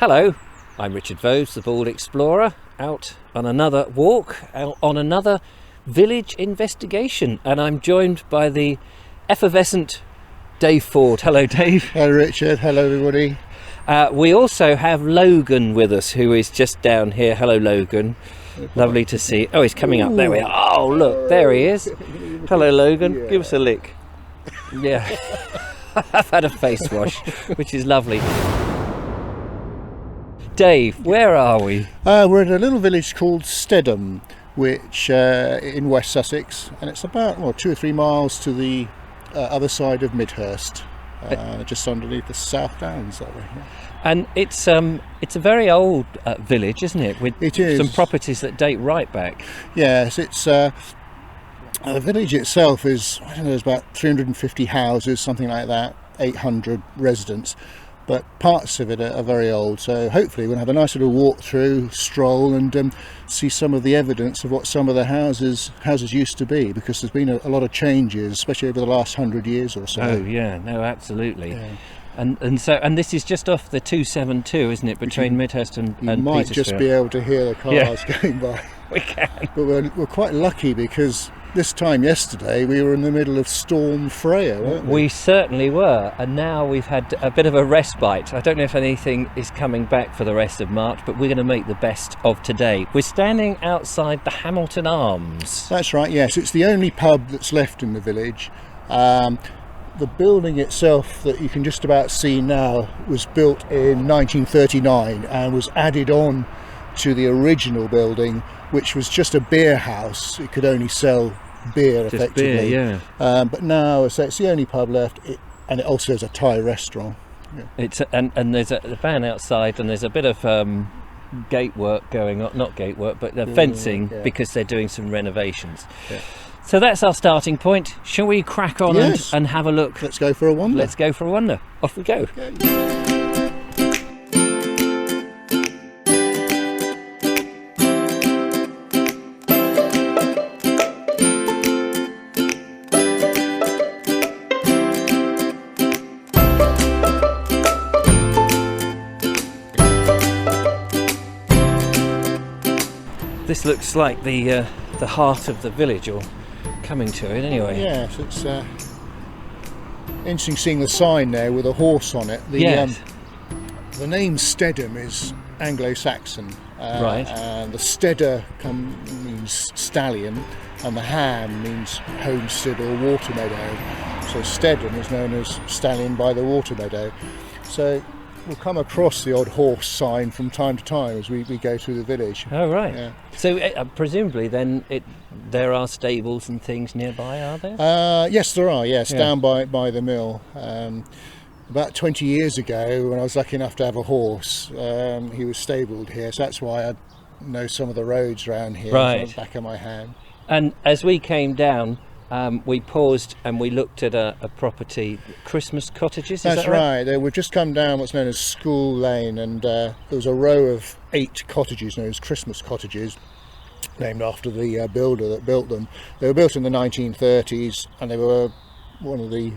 Hello, I'm Richard Vobes, the Bald Explorer, out on another walk, out on another village investigation, and I'm joined by the effervescent Dave Ford. Hello, Dave. Hello, Richard. Hello, everybody. We also have Logan with us, who is just down here. Hello, Logan. Lovely to see. Oh, he's coming up. There we are. Oh, look, there he is. Hello, Logan. Yeah. Give us a lick. Yeah. I've had a face wash, which is lovely. Dave, where are we? We're in a little village called Stedham, which in West Sussex, and it's about 2 or 3 miles to the other side of Midhurst, just underneath the South Downs that way. Yeah. And it's a very old village, isn't it? With It is. some properties that date right back. Yes, it's the village itself is, I don't know, there's about 350 houses, something like that, 800 residents. But parts of it are very old, so hopefully we'll have a nice little walk through, stroll, and see some of the evidence of what some of the houses used to be, because there's been a lot of changes, especially over the last 100 years or so. Oh yeah, no, absolutely. Yeah. And this is just off the 272, isn't it, between Midhurst and You might just be able to hear the cars going by. We can. But we're quite lucky, because this time yesterday we were in the middle of Storm Freya, weren't we? We certainly were, and now we've had a bit of a respite. I don't know if anything is coming back for the rest of March, but we're going to make the best of today. We're standing outside the Hamilton Arms. That's right, yes. It's the only pub that's left in the village. The building itself that you can just about see now was built in 1939 and was added on to the original building, which was just a beer house. It could only sell beer, Just effectively. beer, yeah. But now, so it's the only pub left, and it also has a Thai restaurant. Yeah. It's and there's a van outside, and there's a bit of gate work going on. Not gate work, but fencing, yeah. because they're doing some renovations. Yeah. So that's our starting point. Shall we crack on Yes. and have a look? Let's go for a wander. Let's go for a wander. Off we go. This looks like the heart of the village, or coming to it anyway. Yes, it's interesting seeing the sign there with a horse on it. Yes. The name Stedham is Anglo-Saxon, Right. and the Stedder means stallion, and the ham means homestead or water meadow. So Stedham is known as stallion by the water meadow. So we'll come across the odd horse sign from time to time as we go through the village. Oh right. Yeah. So presumably then there are stables and things nearby, are there? Yes, there are. Yes, Yeah. down by the mill. About 20 years ago, when I was lucky enough to have a horse, he was stabled here. So that's why I know some of the roads around here. Right. On the back of my hand. And as we came down, we paused and we looked at a property, Christmas cottages. Is That's that right? right. We've just come down what's known as School Lane, and there was a row of 8 cottages known as Christmas cottages, named after the builder that built them. They were built in the 1930s, and they were one of the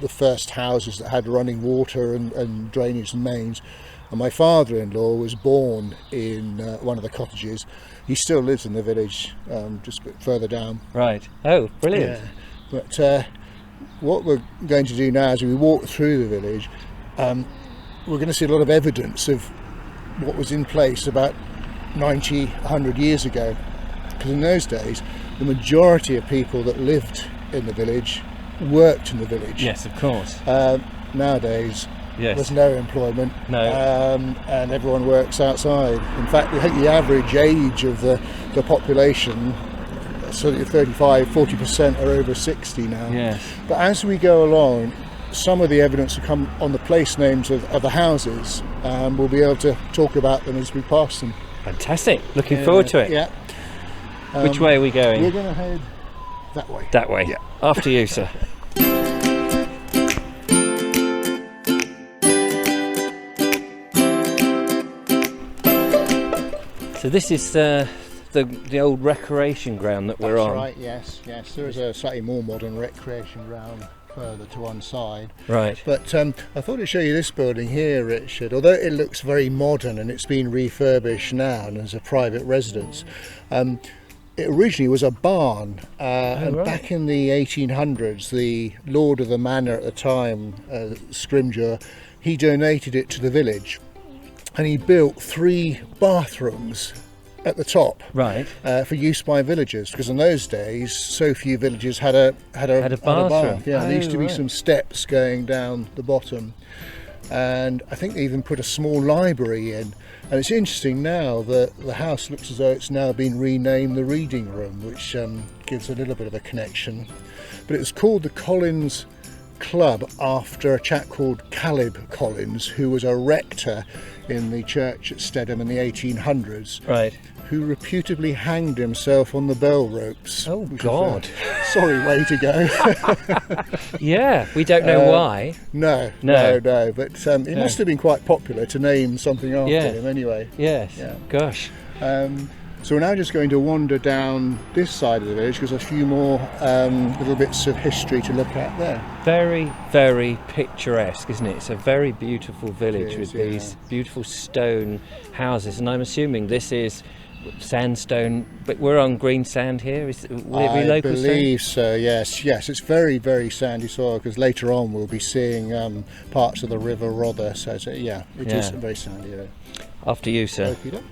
first houses that had running water and drainage and mains. And my father-in-law was born in one of the cottages. He still lives in the village, just a bit further down. Right. Oh, brilliant. Yeah. But what we're going to do now as we walk through the village, we're going to see a lot of evidence of what was in place about 90, 100 years ago. Because in those days, the majority of people that lived in the village worked in the village. Yes, of course. Nowadays, Yes. there's no employment, No. and everyone works outside. In fact, I think the average age of the population, so 35, 40% are over 60 now. Yes. But as we go along, some of the evidence will come on the place names of the houses, and we'll be able to talk about them as we pass them. Fantastic. Looking forward to it. Yeah. Which way are we going? We're going to head that way. That way. Yeah. After you, sir. So this is the old recreation ground that we're That's on. right, yes. There is a slightly more modern recreation ground further to one side. Right. But I thought I'd show you this building here, Richard. Although it looks very modern and it's been refurbished now and as a private residence, it originally was a barn, and right. back in the 1800s, the lord of the manor at the time, Scrimgeour, he donated it to the village, and he built 3 bathrooms at the top, Right. for use by villagers, because in those days so few villages had a bathroom. bath. Yeah, there used to be right. some steps going down the bottom, and I think they even put a small library in. And it's interesting now that the house looks as though it's now been renamed the Reading Room, which gives a little bit of a connection. But it was called the Collins Club after a chap called Caleb Collins, who was a rector in the church at Stedham in the 1800s, Right. who reputably hanged himself on the bell ropes. Oh, which God. was a sorry way to go. Yeah, we don't know why. No. But it must have been quite popular to name something after Yeah. him anyway. Yes. Yeah. Gosh. So we're now just going to wander down this side of the village because there's a few more little bits of history to look at there. Very, very picturesque, isn't it? It's a very beautiful village It is, with yeah. these beautiful stone houses, and I'm assuming this is sandstone, but we're on green sand here. Will it be I local believe so, yes. It's very, very sandy soil because later on we'll be seeing parts of the River Rother. So it is Yeah. very sandy there. sand? After you, sir. Okey-doke.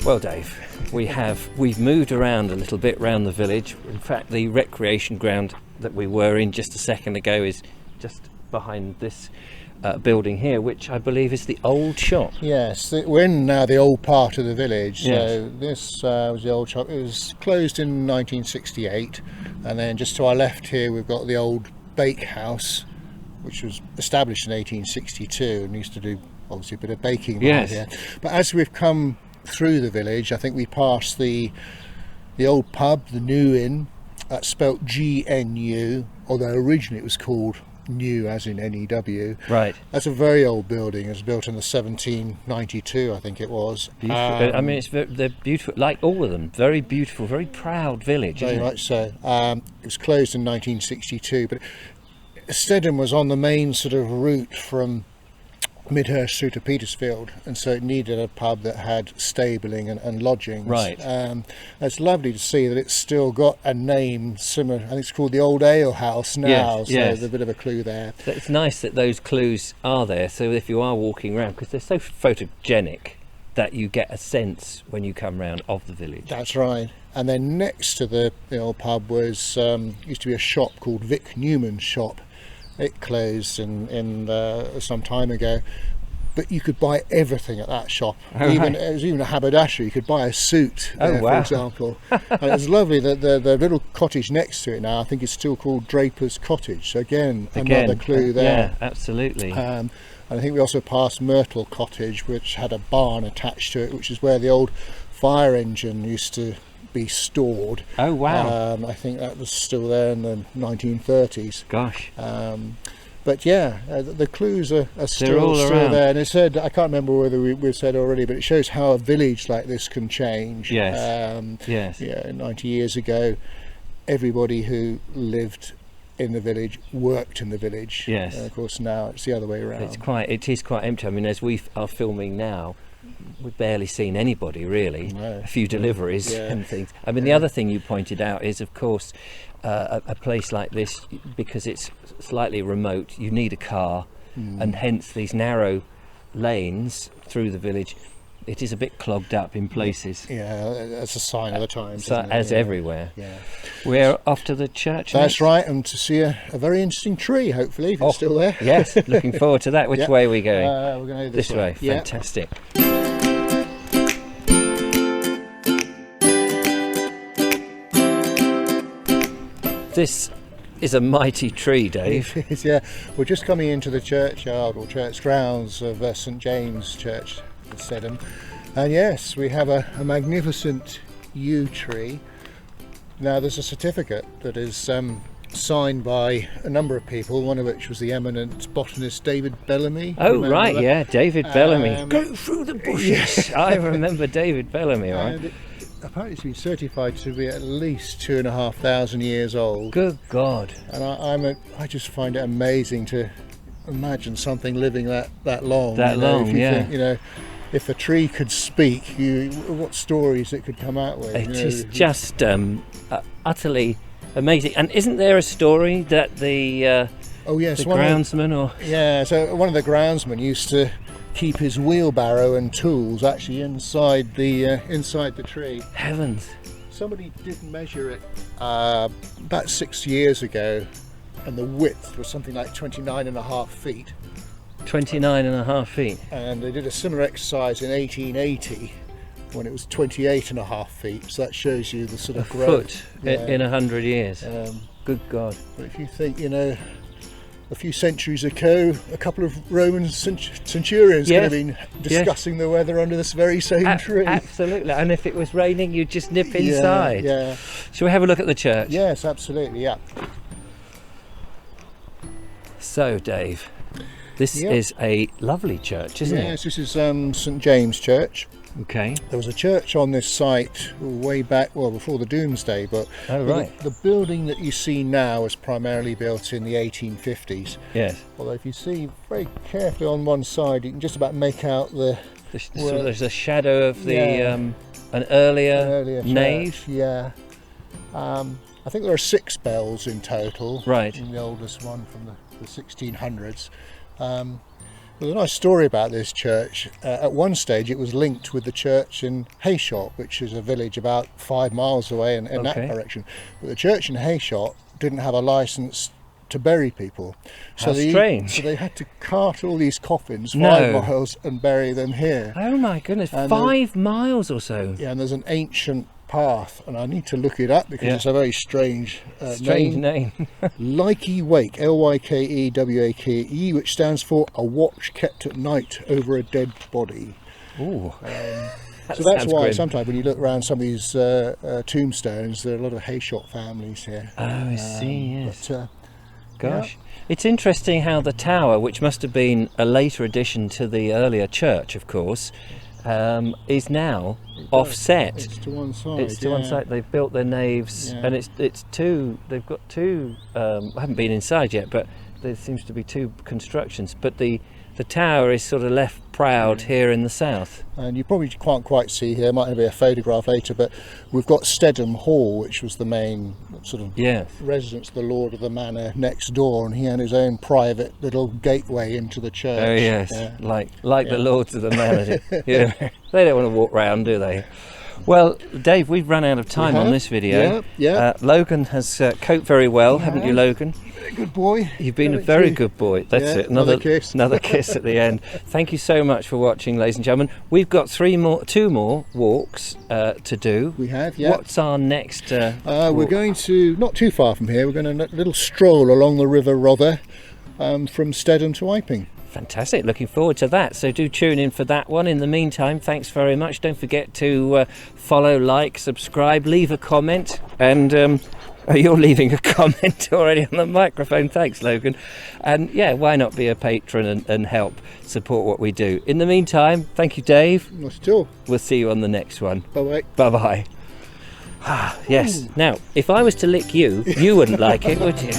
Well, Dave, we've moved around a little bit around the village. In fact, the recreation ground that we were in just a second ago is just behind this building here, which I believe is the old shop. Yes, we're in now the old part of the village. Yes. So this was the old shop. It was closed in 1968, and then just to our left here we've got the old bakehouse, which was established in 1862 and used to do obviously a bit of baking Yes. here. But as we've come through the village, I think we passed the old pub, the New Inn. That's spelt GNU, although originally it was called New as in NEW. Right. That's a very old building. It was built in the 1792, I think it was. Beautiful. I mean, they're beautiful, like all of them. Very beautiful, very proud village. Very Isn't it? much so. It was closed in 1962, but Stedham was on the main sort of route from Midhurst through to Petersfield, and so it needed a pub that had stabling and lodgings. Right. It's lovely to see that it's still got a name similar. I think it's called the Old Ale House now, Yes, so yes. there's a bit of a clue there. So it's nice that those clues are there, so if you are walking around, because they're so photogenic that you get a sense when you come round of the village. That's right. And then next to the old pub was used to be a shop called Vic Newman's shop. It closed in some time ago, but you could buy everything at that shop. Oh, Even right. it was even a haberdashery. You could buy a suit Oh, there, wow. for example. And it was lovely that the little cottage next to it now, I think, is still called Draper's Cottage. So again, another clue there. Yeah, absolutely. And I think we also passed Myrtle Cottage, which had a barn attached to it, which is where the old fire engine used to be stored. Oh, wow. I think that was still there in the 1930s. Gosh. But yeah, the clues are still, all around. there. And it said, I can't remember whether we've said already, but it shows how a village like this can change. Yes. Yes. Yeah, 90 years ago, everybody who lived in the village worked in the village. Yes. And of course now it's the other way around. It is quite empty. I mean, as we are filming now, we've barely seen anybody really. No. A few deliveries Yeah. and things. I mean, the other thing you pointed out is, of course, a place like this, because it's slightly remote, you need a car, and hence these narrow lanes through the village. It is a bit clogged up in places. Yeah, that's a sign of the times. So, isn't it? as Yeah. everywhere. Yeah. We're off to the church. That's next. right, and to see a very interesting tree, hopefully, if Oh, it's still there. Yes, looking forward to that. Which Yeah. way are we going? We're going to go This way. Yeah. Fantastic. This is a mighty tree, Dave. It is, yeah. We're just coming into the churchyard or church grounds of St James Church in Stedham, and yes, we have a magnificent yew tree. Now there's a certificate that is signed by a number of people, one of which was the eminent botanist David Bellamy. Oh, Remember right, that? yeah, David Bellamy. Go through the bushes. I remember David Bellamy, right? And apparently it's been certified to be at least 2,500 years old. Good God. And I just find it amazing to imagine something living that long. That long, if you yeah. think, if a tree could speak, what stories it could come out with. It is just utterly amazing. And isn't there a story that the groundsman so one of the groundsmen used to keep his wheelbarrow and tools actually inside the tree. Heavens. Somebody did measure it about 6 years ago, and the width was something like 29.5 feet. 29.5 feet. And they did a similar exercise in 1880 when it was 28.5 feet. So that shows you the sort of growth. Foot in 100 years. Good God. But if you think, a few centuries ago, a couple of Roman centurions could have been discussing the weather under this very same tree. Absolutely. And if it was raining, you'd just nip inside. Yeah. Shall we have a look at the church? Yes, absolutely. Yeah. So, Dave, this is a lovely church, isn't it? Yes, this is St James Church. Okay. There was a church on this site way back, before the Doomsday, but the building that you see now was primarily built in the 1850s. Yes. Although if you see very carefully on one side, you can just about make out there's a shadow of an earlier nave. Church, yeah. I think there are 6 bells in total. Right. And the oldest one from the 1600s. There's a nice story about this church. At one stage it was linked with the church in Hayshot, which is a village about 5 miles away in that direction. But the church in Hayshot didn't have a licence to bury people. How strange. So they had to cart all these coffins 5 miles and bury them here. Oh my goodness, and 5 miles or so. Yeah, and there's an ancient path, and I need to look it up because it's a very strange name. Likey Wake, Lykewake, which stands for a watch kept at night over a dead body. Ooh. So that's why sometimes when you look around some of these tombstones, there are a lot of Hayshot families here. Oh, I see, yes. But, gosh. It's interesting how the tower, which must have been a later addition to the earlier church, of course, is now offset. It's to one side. It's to one side. They've built their naves, and it's two. They've got two. I haven't been inside yet, but there seems to be 2 constructions. But the tower is sort of left proud here in the south. And you probably can't quite see here. Might be a photograph later, but we've got Stedham Hall, which was the main sort of residence of the lord of the manor next door, and he had his own private little gateway into the church. Oh yes, like the lords of the manor. They don't want to walk round, do they? Well, Dave, we've run out of time on this video. Logan has coped very well, haven't you, Logan? Good boy. You've been a very good boy. That's it. Another kiss at the end. Thank you so much for watching, ladies and gentlemen. We've got 2 more walks to do. We have, What's our next we're going to, not too far from here, we're going to a little stroll along the River Rother from Stedham to Iping. Fantastic, looking forward to that. So do tune in for that one. In the meantime, thanks very much. Don't forget to follow, like, subscribe, leave a comment. And you're leaving a comment already on the microphone. Thanks, Logan. And why not be a patron and help support what we do. In the meantime, thank you, Dave. Not at all. We'll see you on the next one. Bye-bye. Bye-bye. Yes. Now, if I was to lick you, you wouldn't like it, would you?